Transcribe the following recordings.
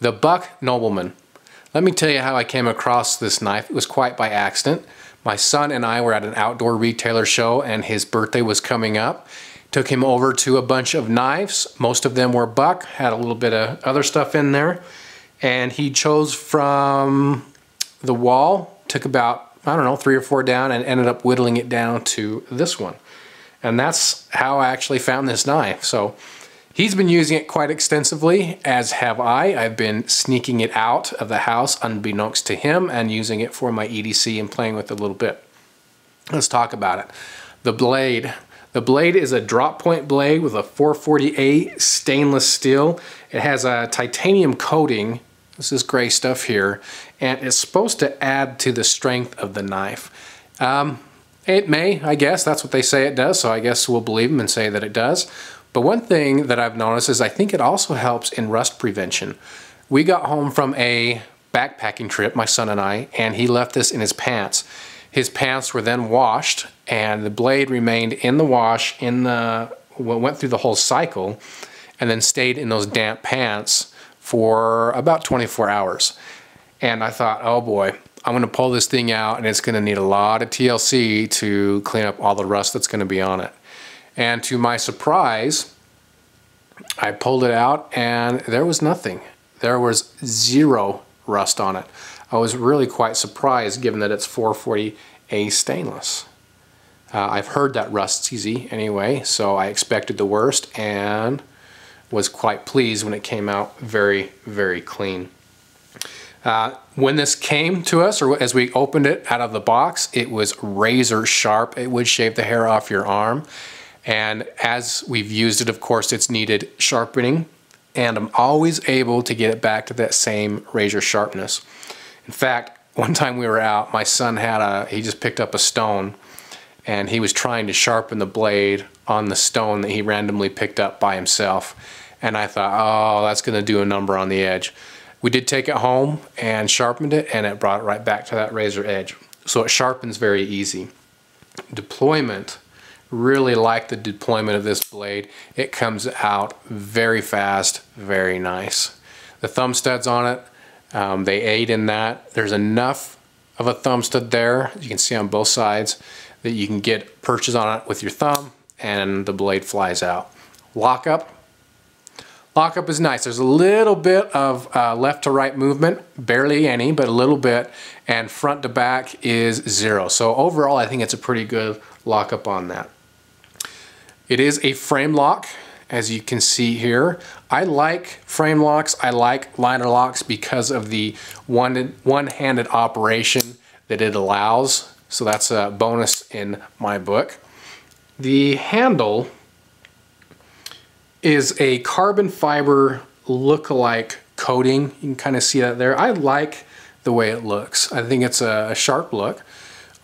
the Buck Nobleman. Let me tell you how I came across this knife. It was quite by accident. My son and I were at an outdoor retailer show and his birthday was coming up. Took him over to a bunch of knives. Most of them were Buck, had a little bit of other stuff in there. And he chose from the wall, took about, I don't know, 3 or 4 down and ended up whittling it down to this one. And that's how I actually found this knife. So he's been using it quite extensively, as have I. I've been sneaking it out of the house unbeknownst to him and using it for my EDC and playing with it a little bit. Let's talk about it. The blade. The blade is a drop point blade with a 440A stainless steel. It has a titanium coating. This is gray stuff here. And it's supposed to add to the strength of the knife. It may, I guess. That's what they say it does. So I guess we'll believe them and say that it does. But one thing that I've noticed is I think it also helps in rust prevention. We got home from a backpacking trip, my son and I, and he left this in his pants. His pants were then washed and the blade remained in the wash, went through the whole cycle and then stayed in those damp pants for about 24 hours. And I thought, oh boy, I'm gonna pull this thing out and it's gonna need a lot of TLC to clean up all the rust that's gonna be on it. And to my surprise, I pulled it out and there was nothing. There was 0 rust on it. I was really quite surprised given that it's 440A stainless. I've heard that rust's easy anyway, so I expected the worst and was quite pleased when it came out very, very clean. When this came to us, or as we opened it out of the box, it was razor sharp. It would shave the hair off your arm. And as we've used it, of course, it's needed sharpening. And I'm always able to get it back to that same razor sharpness. In fact, one time we were out, my son he just picked up a stone and he was trying to sharpen the blade on the stone that he randomly picked up by himself. And I thought, oh, that's gonna do a number on the edge. We did take it home and sharpened it and it brought it right back to that razor edge. So it sharpens very easy. Deployment, really like the deployment of this blade. It comes out very fast, very nice. The thumb studs on it, they aid in that. There's enough of a thumb stud there, you can see on both sides, that you can get perches on it with your thumb and the blade flies out. Lockup. Lockup is nice. There's a little bit of left to right movement, barely any, but a little bit, and front to back is 0. So overall, I think it's a pretty good lockup on that. It is a frame lock, as you can see here. I like frame locks, I like liner locks because of the one-handed operation that it allows. So that's a bonus in my book. The handle is a carbon fiber look-alike coating. You can kind of see that there. I like the way it looks. I think it's a sharp look.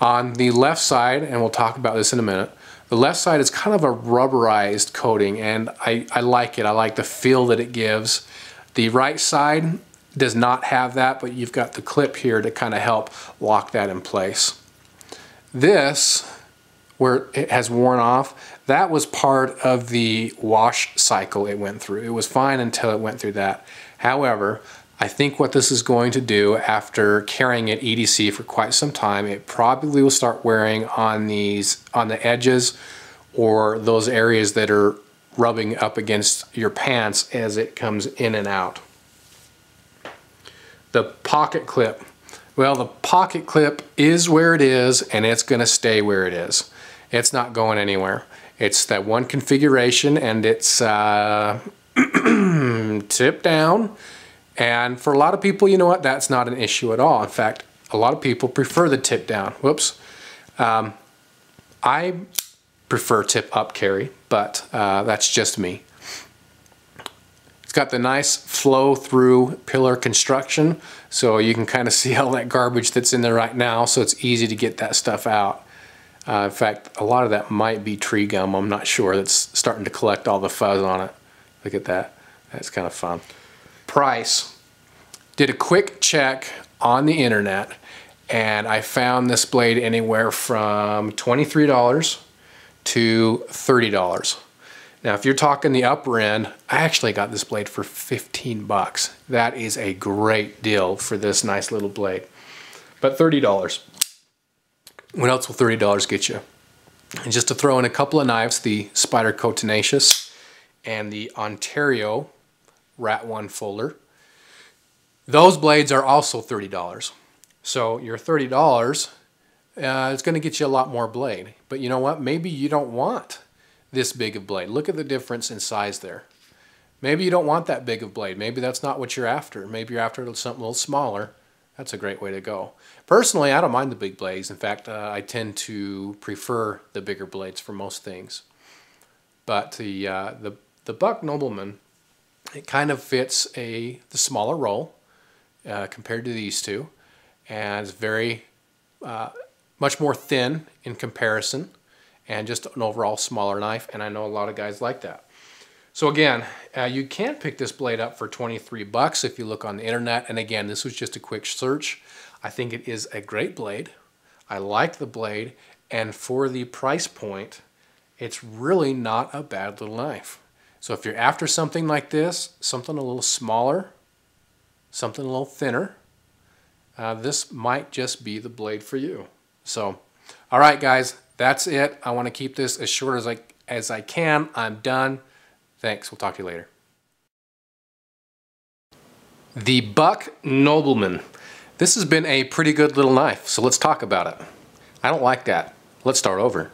On the left side, and we'll talk about this in a minute, the left side is kind of a rubberized coating and I like it. I like the feel that it gives. The right side does not have that, but you've got the clip here to kind of help lock that in place. This, where it has worn off, that was part of the wash cycle it went through. It was fine until it went through that. However, I think what this is going to do after carrying it EDC for quite some time, it probably will start wearing on the edges or those areas that are rubbing up against your pants as it comes in and out. The pocket clip. Well, the pocket clip is where it is and it's going to stay where it is. It's not going anywhere. It's that one configuration and it's tip down. And for a lot of people, you know what, that's not an issue at all. In fact, a lot of people prefer the tip down. Whoops. I prefer tip up carry, but that's just me. It's got the nice flow through pillar construction, so you can kind of see all that garbage that's in there right now, so it's easy to get that stuff out. In fact, a lot of that might be tree gum, I'm not sure, that's starting to collect all the fuzz on it. Look at that, that's kind of fun. Price. Did a quick check on the internet and I found this blade anywhere from $23 to $30. Now, if you're talking the upper end, I actually got this blade for 15 bucks. That is a great deal for this nice little blade. But $30. What else will $30 get you? And just to throw in a couple of knives, the Spyderco Tenacious and the Ontario Rat 1 Folder. Those blades are also $30. So your $30 is going to get you a lot more blade. But you know what? Maybe you don't want this big of blade. Look at the difference in size there. Maybe you don't want that big of blade. Maybe that's not what you're after. Maybe you're after something a little smaller. That's a great way to go. Personally, I don't mind the big blades. In fact, I tend to prefer the bigger blades for most things. But the Buck Nobleman, it kind of fits the smaller roll compared to these two, and it's very much more thin in comparison, and just an overall smaller knife, and I know a lot of guys like that. So again, you can pick this blade up for 23 bucks if you look on the internet, and again, this was just a quick search. I think it is a great blade. I like the blade, and for the price point, it's really not a bad little knife. So if you're after something like this, something a little smaller, something a little thinner, this might just be the blade for you. So, all right, guys, that's it. I want to keep this as short as I can. I'm done. Thanks. We'll talk to you later. The Buck Nobleman. This has been a pretty good little knife, so let's talk about it. I don't like that. Let's start over.